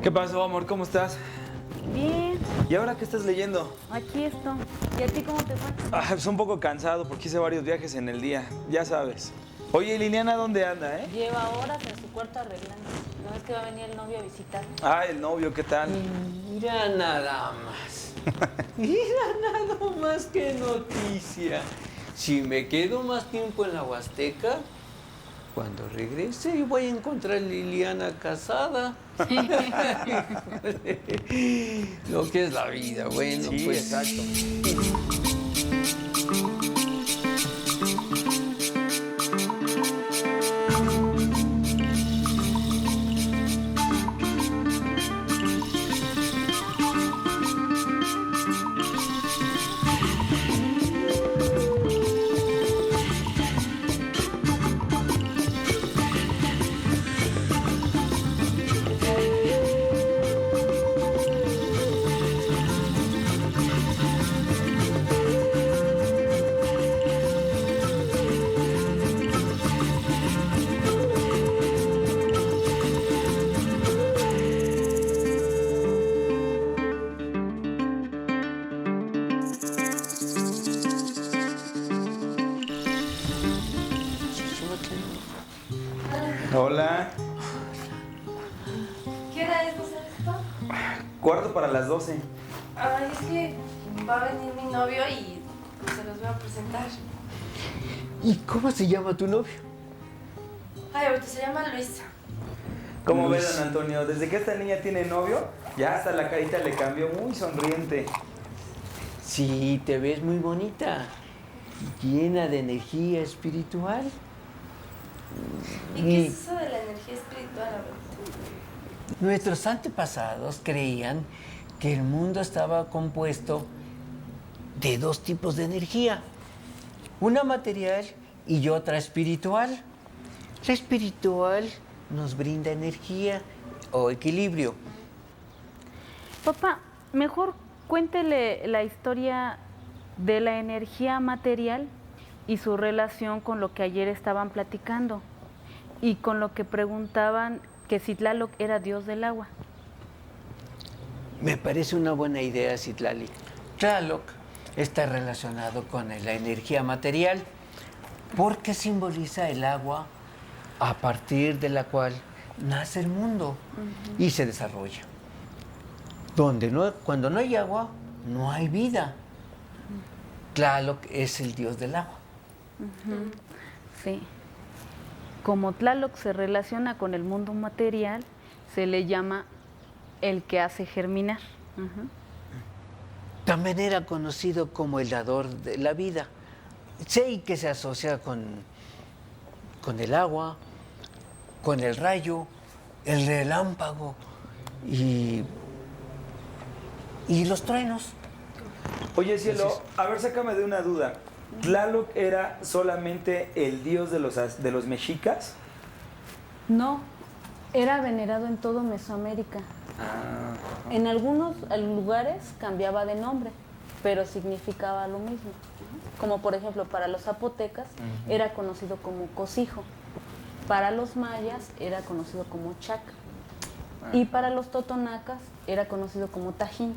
¿Qué pasó, amor? ¿Cómo estás? Bien, ¿Y ahora qué estás leyendo? aquí estoy. ¿Y a ti cómo te fue? Pues un poco cansado porque hice varios viajes en el día, ya sabes. Oye, ¿y Liliana dónde anda, eh? Lleva horas en su cuarto arreglando. ¿No ves que va a venir el novio a visitar? Ah, el novio, ¿qué tal? Mira nada más. Mira nada más que noticia. Si me quedo más tiempo en la Huasteca, cuando regrese voy a encontrar a Liliana casada. Lo que es la vida, bueno, Sí, pues. exacto. Hola. ¿Qué hora es? ¿No sabes esto? Cuarto para las 12. Ay, es que va a venir mi novio y se los voy a presentar. ¿Y cómo se llama tu novio? Ay, ahorita se llama Luis. ¿Cómo ves, don Antonio? Desde que esta niña tiene novio, ya hasta la carita le cambió muy sonriente. Sí, te ves muy bonita, llena de energía espiritual. ¿Y qué es eso de la energía espiritual, abuelita? Nuestros antepasados creían que el mundo estaba compuesto de dos tipos de energía, una material y otra espiritual. La espiritual nos brinda energía o equilibrio. Papá, mejor cuéntele la historia de la energía material y su relación con lo que ayer estaban platicando y con lo que preguntaban que si Tlaloc era dios del agua. Me parece una buena idea, Citlali. Tlaloc está relacionado con la energía material porque simboliza el agua a partir de la cual nace el mundo y se desarrolla. Cuando no hay agua, no hay vida. Tlaloc es el dios del agua. Sí. Como Tlaloc se relaciona con el mundo material, se le llama el que hace germinar. También era conocido como el dador de la vida. Sé que se asocia con el agua, con el rayo, el relámpago y los truenos. Oye, cielo, a ver, sácame de una duda. ¿Tlaloc era solamente el dios de los mexicas? No, era venerado en todo Mesoamérica. En algunos lugares cambiaba de nombre, pero significaba lo mismo. Como por ejemplo, para los zapotecas era conocido como Cosijo, para los mayas era conocido como Chac, y para los totonacas era conocido como Tajín.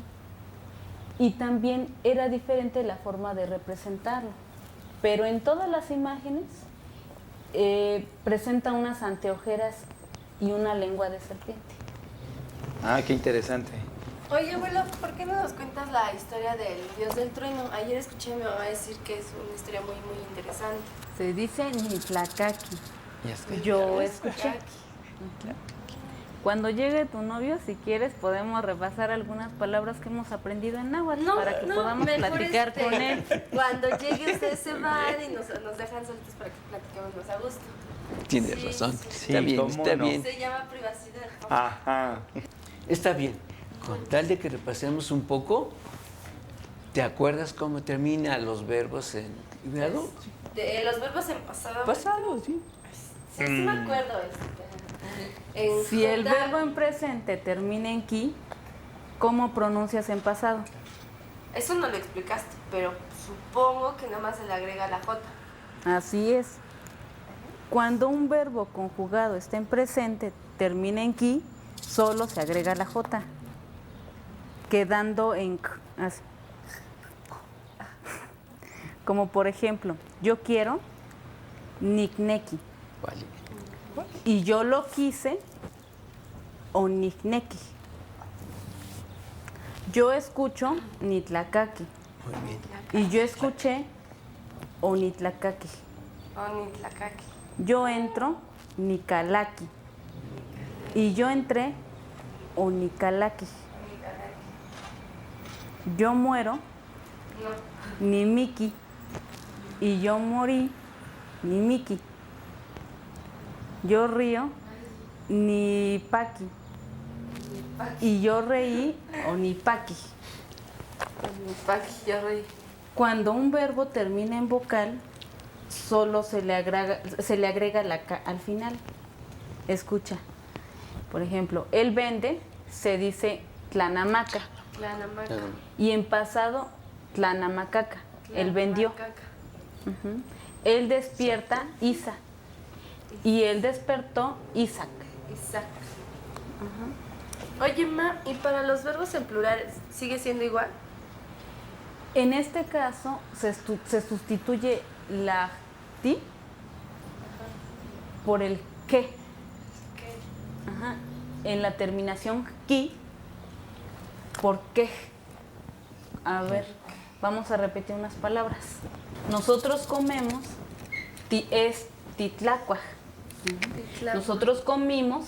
Y también era diferente la forma de representarlo, pero en todas las imágenes presenta unas anteojeras y una lengua de serpiente. Ah, qué interesante. Oye, abuelo, ¿por qué no nos cuentas la historia del dios del trueno? Ayer escuché a mi mamá decir que es una historia muy, muy interesante. Se dice Nitlacaqui. Ya está. Yo escuché. Cuando llegue tu novio, si quieres, podemos repasar algunas palabras que hemos aprendido en náhuatl para que podamos mejor platicar con él. Cuando llegue ustedes se van y nos dejan solitos para que platiquemos más a gusto. Tienes Sí, razón. sí, sí. Está bien, ¿cómo está no? bien. Se llama privacidad. Ajá. Está bien. Con tal de que repasemos un poco, ¿te acuerdas cómo terminan los verbos en grado? Los verbos en pasado. Pasado, sí. Sí, sí me acuerdo. En Si el J, verbo en presente termina en ki, ¿cómo pronuncias en pasado? Eso no lo explicaste, pero supongo que nada más se le agrega la J. Así es. Cuando un verbo conjugado está en presente, termina en ki, solo se agrega la J, quedando en k. Así. Como por ejemplo, yo quiero nikneki. Vale. Y yo lo quise onikneki. Yo escucho nitlakaki. Muy bien. Y yo escuché onitlakaki. Onitlacaqui. Yo entro nikalaki. Y yo entré onikalaki. Yo muero nimiki. Y yo morí nimiki. Yo río nipaki. Y yo reí onipaki. Onipaki, yo reí. Cuando un verbo termina en vocal, solo se le agrega la K al final. Escucha. Por ejemplo, él vende, se dice tlanamaca. Tlanamaca. Y en pasado, tlanamacaca. Él vendió. Tlanamacaca. Ujú. Él despierta, Isa. Y él despertó, Isaac. Isaac. Oye, Ma, ¿y para los verbos en plural sigue siendo igual? En este caso, se sustituye la ti por el que. Ajá. En la terminación ki, por qué. A ver, vamos a repetir unas palabras. Nosotros comemos, es titlacuaj. Nosotros comimos,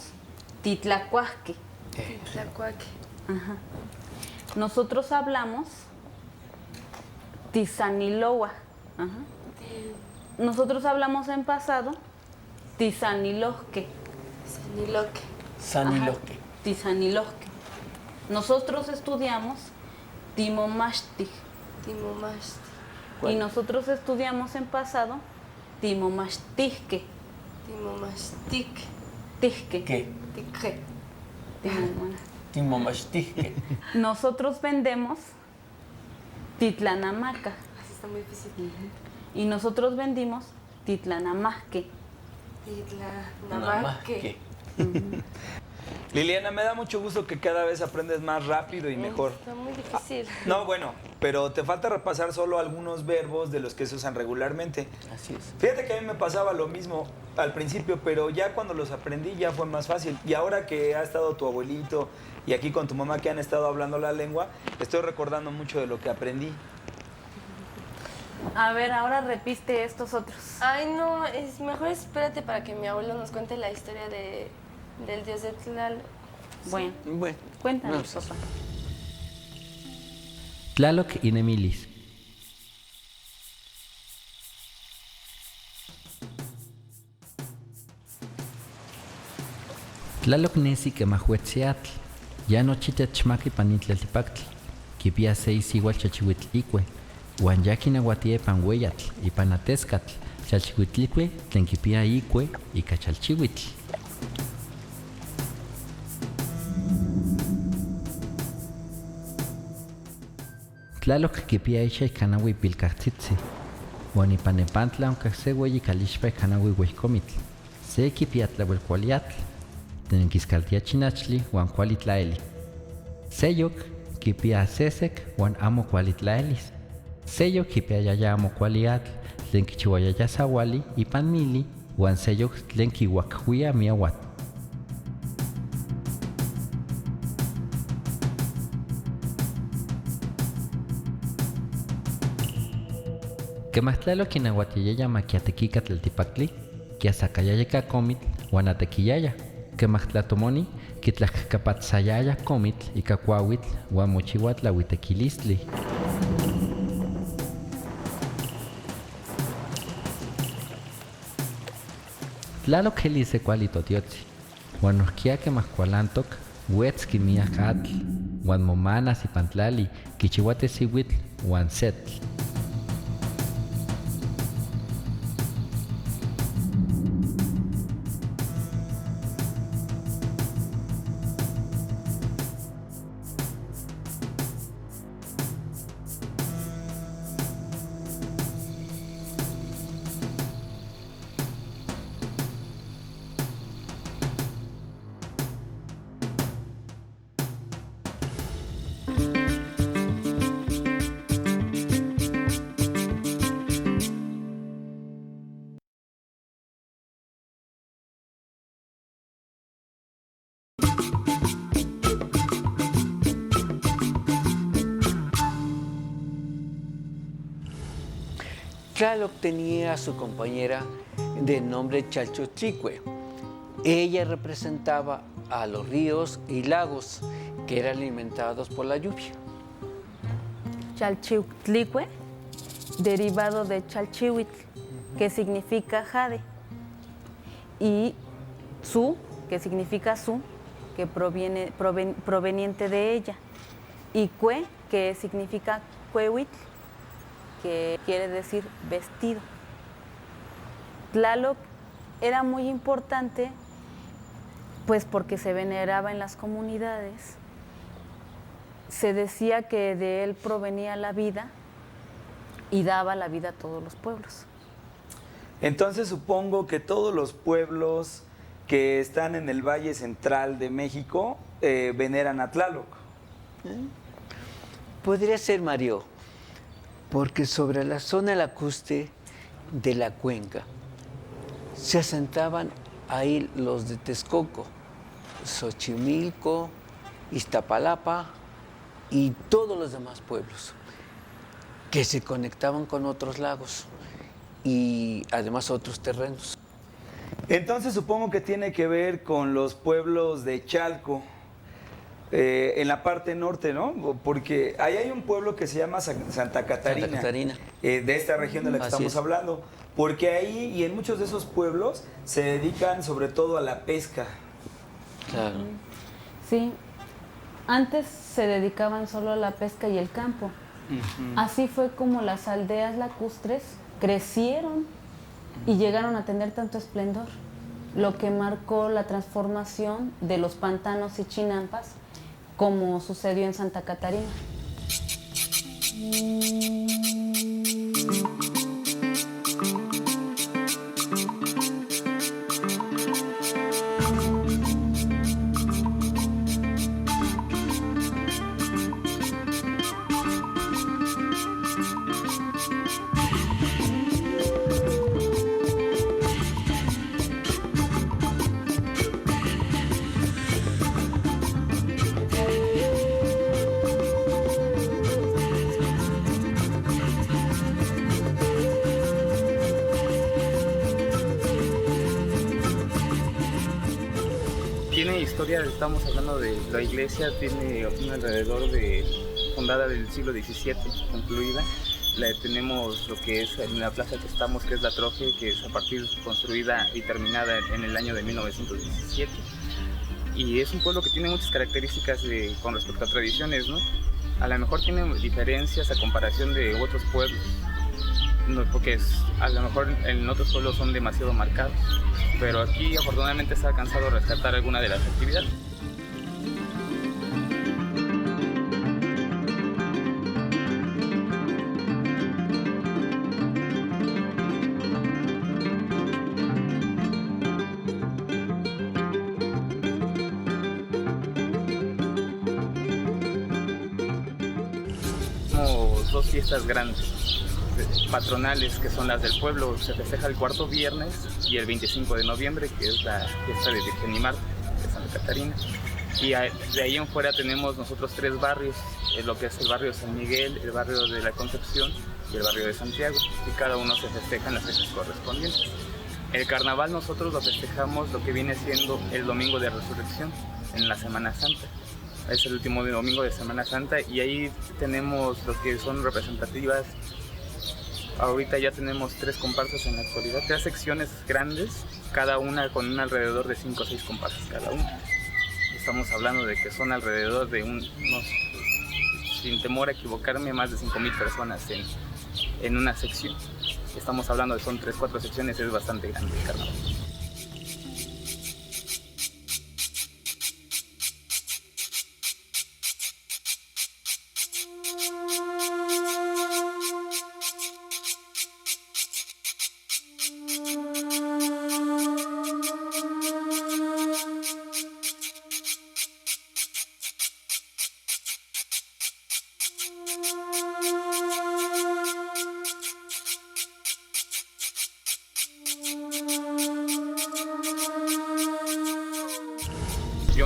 titlacuajque. Titlacuaque. Ajá. Nosotros hablamos, tizaniloa. Ajá. Nosotros hablamos en pasado, tizanilojque. Saniloque. Saniloque. Ajá, tizanilojque. Nosotros estudiamos timomashti. Timomashti. Y nosotros estudiamos en pasado timomashtique. Timomastique. Tijque. ¿Qué? Tique. Timomashtique. Nosotros vendemos titlanamaca. Así está muy difícil. Y nosotros vendimos titlanamajque. Titlanamaque. Liliana, me da mucho gusto que cada vez aprendes más rápido y mejor. Está muy difícil. No, bueno, pero te falta repasar solo algunos verbos de los que se usan regularmente. Así es. Fíjate que a mí me pasaba lo mismo al principio, pero ya cuando los aprendí ya fue más fácil. Y ahora que ha estado tu abuelito y aquí con tu mamá que han estado hablando la lengua, estoy recordando mucho de lo que aprendí. A ver, ahora repite estos otros. Ay, no, es mejor espérate para que mi abuelo nos cuente la historia del dios de Tlaloc. Bueno, Bueno. cuéntanos, vamos. papá. Tlaloc inemilis. Tlaloc nesi quemahuetziatl, ya nochite chmaki panitlaltipactl, kipia seis igual chachihuitl icue, uan ya kinahuatie panhueyatl, y panatescatl, chalchihuitlicue, tlen kipia icue, y cachalchihuitl. Tlaloc kipia isha ikanahui pilcahtitzi, uan ipanepantla onkaj se ueyi kalixpa ikanahui uehcomitl, se kipia tlauelkualiatl, tlen kiskaltia chinachtli uan kuali tlaeli. Seyok kipia sesek uan amo kuali tlaelis. Seyok kipia yaya amo kuali atl, tlen kichiuayaya sawali ipan mili, uan seyok tlen kiuakhuia miauatl. Quematlalo kinahuatiyaya maquiatequica tlaltipactli, kiasacayaya comitl uan atequiyaya. Quemahtlatomoni kitlajcapatzayaya comitl ika kuauitl uan mochiua tlauitequilistli. Tlaloc elise kuali totiotzi, uan nohkia quemahkualantoc uetz kimiak atl, uan momanas ipan tlali kichiua tesiuitl uan setl. Tlaloc tenía a su compañera de nombre Chalchotlicue. Ella representaba a los ríos y lagos que eran alimentados por la lluvia. Chalchiutlicue, derivado de Chalchihuitl, que significa jade, y Tzu, que significa su, que proveniente de ella, y Cue, que significa Cuehuitl, que quiere decir vestido. Tlaloc era muy importante, pues porque se veneraba en las comunidades. Se decía que de él provenía la vida y daba la vida a todos los pueblos. Entonces supongo que todos los pueblos que están en el Valle Central de México veneran a Tlaloc. Podría ser, Mario, porque sobre la zona lacustre de la cuenca se asentaban ahí los de Texcoco, Xochimilco, Iztapalapa y todos los demás pueblos que se conectaban con otros lagos y además otros terrenos. Entonces supongo que tiene que ver con los pueblos de Chalco, en la parte norte, ¿no? Porque ahí hay un pueblo que se llama Santa Catarina, Santa Catarina. De esta región de la que Así estamos es. hablando. Porque ahí y en muchos de esos pueblos se dedican sobre todo a la pesca. Claro. Sí, antes se dedicaban solo a la pesca y el campo. Así fue como las aldeas lacustres crecieron y llegaron a tener tanto esplendor, lo que marcó la transformación de los pantanos y chinampas, como sucedió en Santa Catarina. Tiene historia, estamos hablando de la iglesia, tiene un alrededor de fundada del siglo XVII, concluida. Tenemos lo que es en la plaza que estamos, que es la Troje, que es a partir construida y terminada en el año de 1917. Y es un pueblo que tiene muchas características con respecto a tradiciones, ¿no? A lo mejor tiene diferencias a comparación de otros pueblos, no, porque a lo mejor en otros pueblos son demasiado marcados, pero aquí afortunadamente se ha alcanzado a rescatar alguna de las actividades. Tenemos dos fiestas grandes, patronales, que son las del pueblo. Se festeja el cuarto viernes y el 25 de noviembre, que es la fiesta de Virgen y Marta, de Santa Catarina. Y de ahí en fuera tenemos nosotros tres barrios, lo que es el barrio de San Miguel, el barrio de la Concepción y el barrio de Santiago, y cada uno se festeja en las fechas correspondientes. El carnaval nosotros lo festejamos lo que viene siendo el domingo de Resurrección, en la Semana Santa. Es el último domingo de Semana Santa y ahí tenemos lo que son representativas. Ahorita ya tenemos 3 comparsas en la actualidad, 3 secciones grandes, cada una con un alrededor de 5 o 6 comparsas cada una. Estamos hablando de que son alrededor de sin temor a equivocarme, más de 5,000 personas en una sección. Estamos hablando de son 3 o 4 secciones, es bastante grande el carnaval.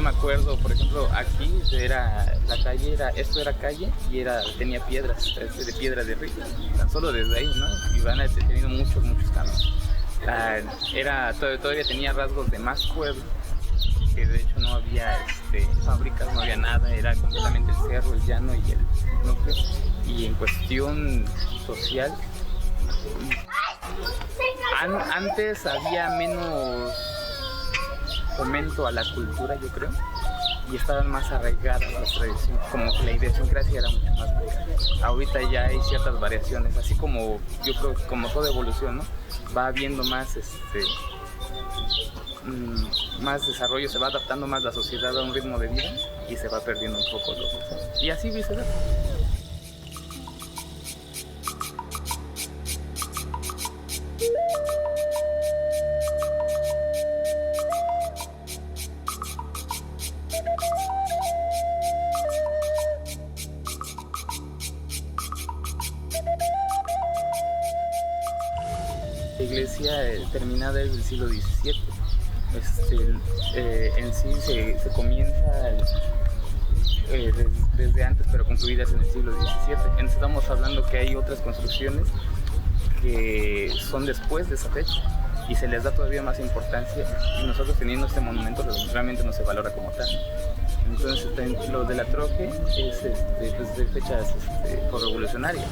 yo me acuerdo, por ejemplo, aquí era la calle, esto era calle y tenía piedras, de piedra de río, tan solo desde ahí, ¿no? Y van teniendo muchos cambios. Todavía tenía rasgos de más pueblo, que de hecho no había fábricas, no había nada, era completamente el cerro, el llano y el núcleo. Y en cuestión social, antes había menos fomento a la cultura, yo creo, y estaban más arraigadas las tradiciones, como que la idiosincrasia era mucho más marcada. Ahorita ya hay ciertas variaciones, así como yo creo que como toda evolución, ¿no? Va habiendo más más desarrollo, se va adaptando más la sociedad a un ritmo de vida y se va perdiendo un poco lo. Y así viceversa. La iglesia terminada es del siglo XVII. En sí se comienza desde antes, pero concluidas en el siglo XVII. Entonces estamos hablando que hay otras construcciones que son después de esa fecha y se les da todavía más importancia, y nosotros teniendo este monumento realmente no se valora como tal. Entonces lo de la Troje es de fechas revolucionarias.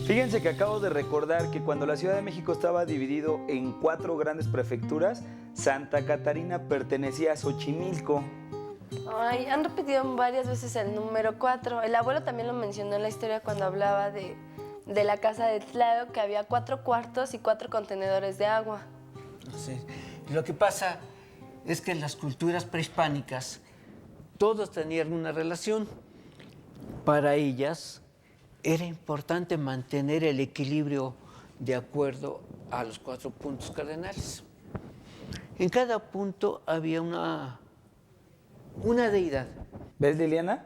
Fíjense que acabo de recordar que cuando la Ciudad de México estaba dividido en 4 grandes prefecturas, Santa Catarina pertenecía a Xochimilco. Ay, han repetido varias veces el número 4. El abuelo también lo mencionó en la historia cuando hablaba de la casa de Tlaloc, que había 4 cuartos y 4 contenedores de agua. Sí. Lo que pasa es que en las culturas prehispánicas todos tenían una relación. Para ellas era importante mantener el equilibrio de acuerdo a los 4 puntos cardenales. En cada punto había una deidad. ¿Ves, Liliana?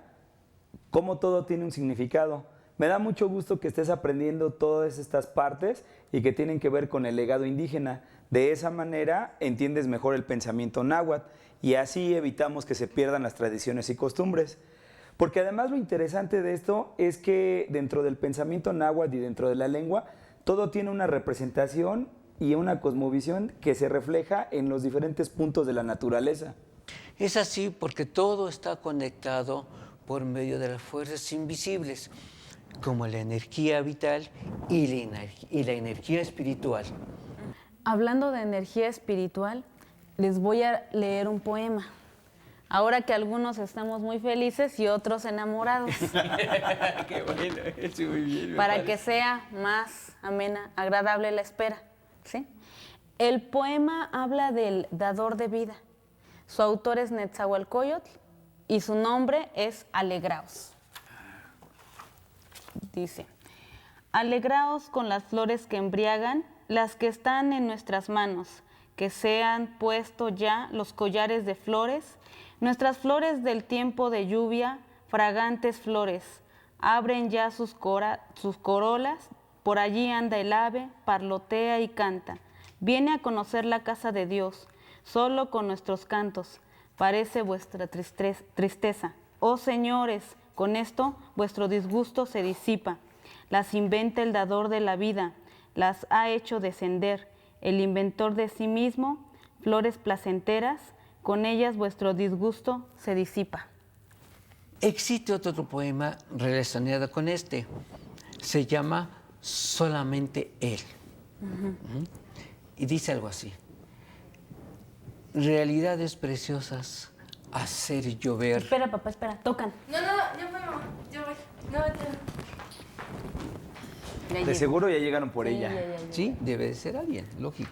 Cómo todo tiene un significado. Me da mucho gusto que estés aprendiendo todas estas partes y que tienen que ver con el legado indígena. De esa manera entiendes mejor el pensamiento náhuatl y así evitamos que se pierdan las tradiciones y costumbres. Porque además lo interesante de esto es que dentro del pensamiento náhuatl y dentro de la lengua, todo tiene una representación y una cosmovisión que se refleja en los diferentes puntos de la naturaleza. Es así porque todo está conectado por medio de las fuerzas invisibles, como la energía vital y la energía espiritual. Hablando de energía espiritual, les voy a leer un poema. Ahora que algunos estamos muy felices y otros enamorados. Qué bueno, eso muy bien. Para que sea más amena, agradable la espera, ¿sí? El poema habla del dador de vida. Su autor es Netzahualcóyotl y su nombre es Alegraos. Dice: alegraos con las flores que embriagan, las que están en nuestras manos, que se han puesto ya los collares de flores, nuestras flores del tiempo de lluvia, fragantes flores, abren ya sus corolas, por allí anda el ave, parlotea y canta, viene a conocer la casa de Dios, solo con nuestros cantos, parece vuestra tristeza. Oh señores, con esto vuestro disgusto se disipa, las inventa el dador de la vida, las ha hecho descender, el inventor de sí mismo, flores placenteras, con ellas vuestro disgusto se disipa. Existe otro poema relacionado con este. Se llama Solamente Él. Y dice algo así: realidades preciosas hacer llover. Espera, papá, espera. Tocan. No, yo voy, mamá. Yo voy. No, Ya De llegó. seguro ya llegaron por Sí, ella. ya. Sí, debe de ser alguien, lógico.